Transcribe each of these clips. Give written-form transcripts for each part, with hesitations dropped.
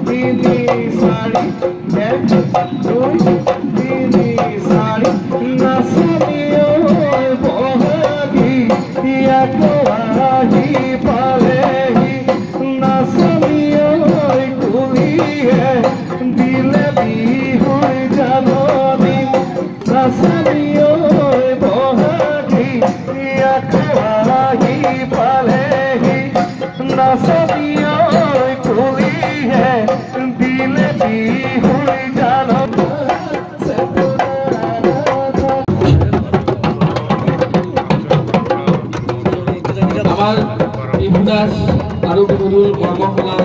তিনি চাৰি এক দুই তিনি চাৰি নাচনি বহাগী আকৌ আহি পালেহি নাচনি কুলিয়ে দিলে বিহুৰ জাননী নাচনি বহাগী আকৌ আহি পালেহি নাচনি কুলিয়ে দিলে বিহুৰ জাননী আমাৰ এই বিকাশ আৰু বিহুৰ কৰ্মশালাৰ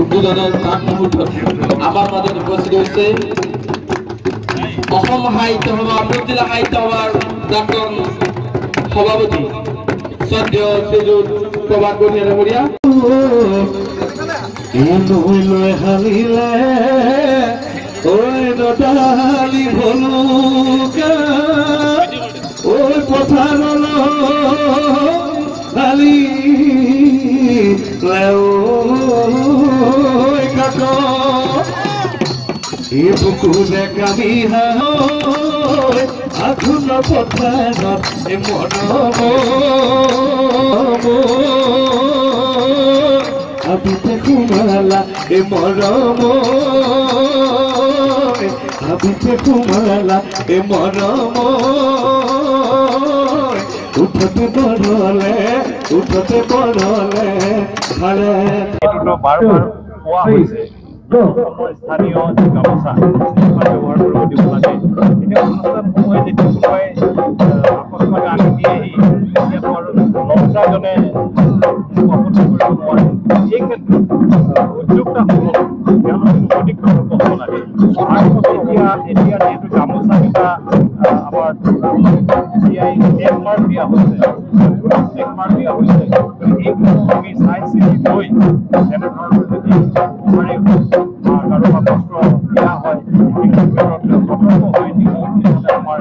উদ্বোধনৰ প্ৰাক মুহূৰ্তত আমাৰ মাজত উপস্থিত হৈছে অসম সাহিত্য সভা মৃত্যুলা সাহিত্য সভাৰ প্ৰাক্তন সভাপতি শ্ৰদ্ধেয় শ্ৰীযুত প্ৰভাত বৰুৱা ডাঙৰীয়া। লৈ হালিলে ঐ নদালি ভলুকা ঐ পথাৰলৈ কাক এই বুকুৰে কামি আঘোণ পথাৰত মৰম আবিতে সোমালা এ মৰম আবিতে সোমালা এ মৰম উঠতে পড়লে খালে বাৰবাৰ কোৱা হৈছে স্থানীয় গামোচা ব্যৱহাৰ কৰিব দিব লাগে। এতিয়া অনুষ্ঠানসমূহে যেতিয়া কোনোবাই আকস্মাত আনি দিয়েহি তেতিয়াতো আৰু লজ্জাজনে আপত্তি কৰিব নোৱাৰে। এই ক্ষেত্ৰত উদ্যোক্তাসমূহ তেওঁলোকে অধিক সতৰ্ক হ'ব লাগে। এতিয়া যিহেতু গামোচাকেইটা আমাৰ টেগমাৰ্ক দিয়া হৈছে এইসমূহ আমি চাই চিতি লৈ এনেধৰণৰ যদি কাৰোবাৰ কষ্ট দিয়া হয় সতৰ্ক হৈ আমাৰ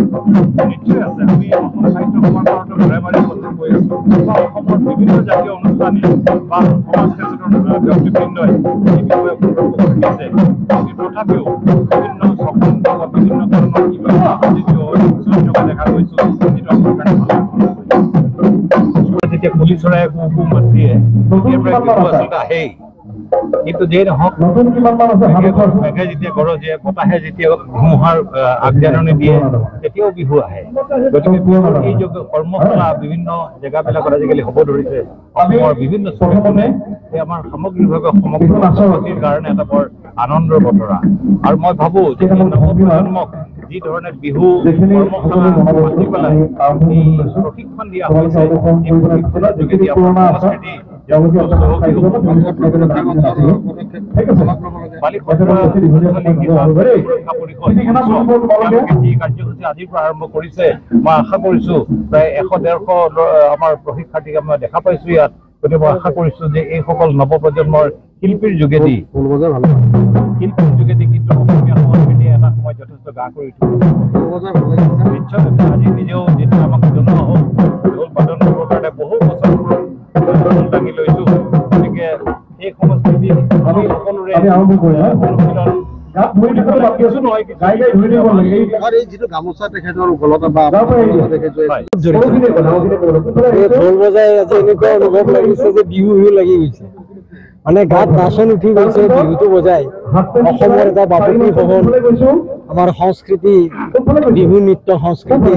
সংস্কৃতি নিশ্চয় আছে। আমি অসম সাহিত্য সভাৰ ভাৰতৰ ঘৰে মাৰি কথা কৈ আছো বা অসমৰ বিভিন্ন জাতীয় অনুষ্ঠানে বা সমাজ ক্ষেত্ৰৰ ব্যক্তিবৃন্দই এই বিষয়ে সতৰ্ক কৰি দিছে। তথাপিও বিভিন্ন সম্বন্ধ বা বিভিন্ন ধৰণৰ কিবা যিটো দেখা গৈছো যিটো আমাৰ কাৰণে যেতিয়া কুলি চৰাই মাত দিয়ে আচলতে আহেই। কিন্তু যিয়ে নহওক মেঘে যেতিয়া গৰজে বতাহে যেতিয়া ধুমুহাৰ আগজাননী দিয়ে তেতিয়াও বিহু আহে। গতিকে বিহুৰ এই কৰ্মশালা বিভিন্ন জেগাবিলাকত আজিকালি হ'ব ধৰিছে। অসমৰ বিভিন্ন চহৰখনে এই আমাৰ সামগ্ৰিকভাৱে সমগ্ৰ অৰ্থনীতিৰ কাৰণে এটা বৰ আনন্দৰ বতৰা। আৰু মই ভাবোঁ যে নৱপ্ৰজন্মক যি ধৰণে বিহু কৰ্মশালা পাতি পেলাই এই প্ৰশিক্ষণ দিয়া হৈছে এই প্ৰশিক্ষণৰ যোগেদি আমাৰ সংস্কৃতি কাৰ্যসূচী আজিৰ পৰা আৰম্ভ কৰিছে। মই আশা কৰিছো প্ৰায় 100-150 আমাৰ প্ৰশিক্ষাৰ্থীক মই দেখা পাইছো ইয়াত। গতিকে মই আশা কৰিছো যে এইসকল নৱপ্ৰজন্মৰ শিল্পীৰ যোগেদি কিন্তু অসমীয়া সংস্কৃতিয়ে এটা সময় যথেষ্ট গা কৰি উঠিব। নিশ্চয় আজি নিজেও যিটো আমাক জনোৱা হ'ল ঢোল বাদন কৰিবৰ কাৰণে বহু বছৰ দাঙি লৈছো। গতিকে এই সংস্কৃতি আমি সকলোৰে যিটো গামোচা তেখেতৰ গলতা বা ঢোল বজাই আজি এনেকুৱা অনুভৱ লাগিছে যে বিহু লাগি গৈছে। মানে গাত নাচন উঠি গৈছে বিহুটো বজাই। অসমৰ এটা বাপতি সাহোন আমাৰ সংস্কৃতি বিহু নৃত্য সংস্কৃতি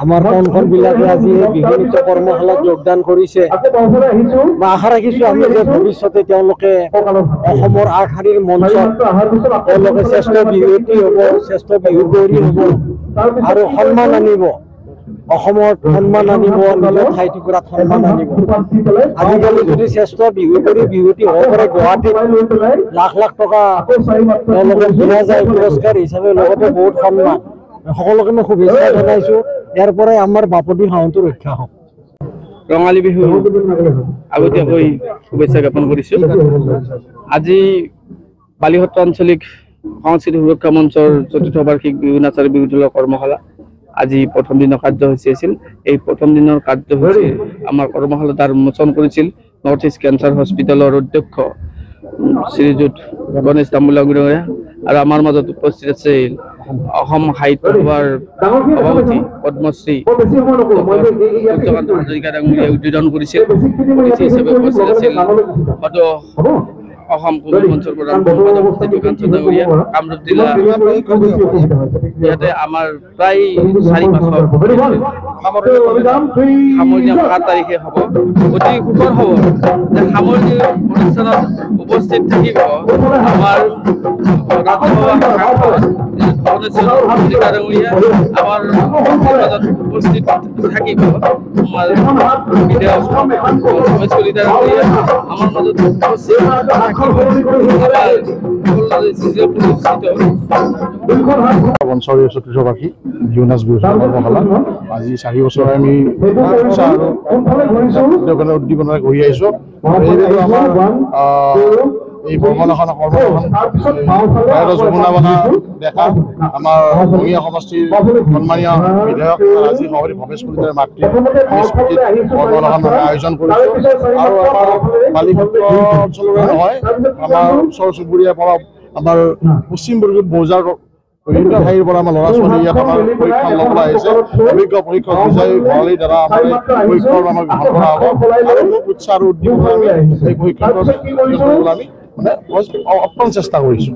আমাৰ কণ বিলাকে আজি বিহু নৃত্য কৰ্মশালাত যোগদান কৰিছে। মই আশা ৰাখিছো আমি যে ভৱিষ্যতে তেওঁলোকে অসমৰ আগশাৰীৰ মঞ্চত তেওঁলোকে শ্ৰেষ্ঠ বিহুৱতী হ'ব, শ্ৰেষ্ঠ বিহু গৌৰী হ'ব আৰু সন্মান আনিব। অসমত সন্মান আনিব, নিজৰ ঠাই টুকুৰাত সন্মান আনিব। আজিকালি যদি শ্ৰেষ্ঠ বিহু কৰি বিহুৱতী হ'ব পাৰে গুৱাহাটীত লাখ লাখ টকা তেওঁলোকে দিয়া যায় পুৰস্কাৰ হিচাপে, লগতে বহুত সন্মান। সকলোকে মই শুভেচ্ছা জনাইছো। ইয়াৰ পৰাই আমাৰ বাপতি সাহোনটো ৰক্ষা হওক। ৰঙালী বিহু আগতীয়াকৈ শুভেচ্ছা জ্ঞাপন কৰিছো। আজি বালিসত্ৰ আঞ্চলিক সংস্কৃতি সুৰক্ষা মঞ্চৰ ৪ৰ্থ বাৰ্ষিক বিহু নাচাৰ বিহু দলৰ কৰ্মশালা আজি প্ৰথম দিনৰ কাৰ্যসূচী আছিল। এই প্ৰথম দিনৰ কাৰ্যসূচী আমাৰ কৰ্মশালাৰ উন্মোচন কৰিছিল নৰ্থ ইষ্ট কেঞ্চাৰ হস্পিটেলৰ অধ্যক্ষ শ্ৰীযুত গণেশ তামুলী ডাঙৰীয়া আৰু আমাৰ মাজত উপস্থিত আছিল অসম সাহিত্য সভাৰ সভাপতি পদ্মশ্ৰী সূৰ্যকান্ত হাজৰিকা ডাঙৰীয়াই উদ্বোধন কৰিছিল। অতিথি হিচাপে উপস্থিত আছিল অসম কবি মঞ্চৰ প্ৰধান সম্পাদক জ্যোতিকান্ত ডাঙৰীয়া, কামৰূপ জিলা। ইয়াতে আমাৰ প্ৰায় 4-5 সামৰণি 7 তাৰিখে হ'ব। অতি সুখৰ খবৰ যে সামৰণি অনুষ্ঠানত উপস্থিত থাকিব আমাৰ ৰাজ্যসভা সাংসদ ভুৱনেশ্বৰ হাজৰিকা ডাঙৰীয়া, আমাৰ মাজত উপস্থিত থাকিব আমাৰ বিধায়ক ৰমেশ কলিতা ডাঙৰীয়া, আমাৰ মাজত উপস্থিত অঞ্চলৰ চতুৰ্থবাৰ্ষিকী বিহুনাচ বিহু কৰ্মশালা আজি 4 বছৰে আমি উদ্দীপনা কৰি আহিছোঁ। এই বৰ্মনাখন যমুনা বালা দেখা আমাৰ ভূঞা সমষ্টিৰ সন্মানীয় বিধায়ক আজি সভাপতি ভৱেশ কলিতাৰ মাতৃ স্মৃতিত বৰ্মনাখন আয়োজন কৰিছোঁ। আৰু আমাৰ বালিসত্ৰ অঞ্চলৰে নহয়, আমাৰ ওচৰ চুবুৰীয়া পৰা আমাৰ পশ্চিম বৰ্গীয় বজাৰ বিভিন্ন ঠাইৰ পৰা আমাৰ ল'ৰা ছোৱালী ইয়াত আমাৰ পৰীক্ষা ল'বলৈ আহিছে। অভিজ্ঞ পৰীক্ষক বিজয় ভৰালীৰ দ্বাৰা আমাৰ পৰীক্ষাৰ আমাক গ্ৰহণ কৰা হ'ব আৰু উৎসাহ আৰু উদ্দীপনা আমি এই পৰীক্ষাটো আমি মানে অপ্ৰাণ চেষ্টা কৰিছোঁ।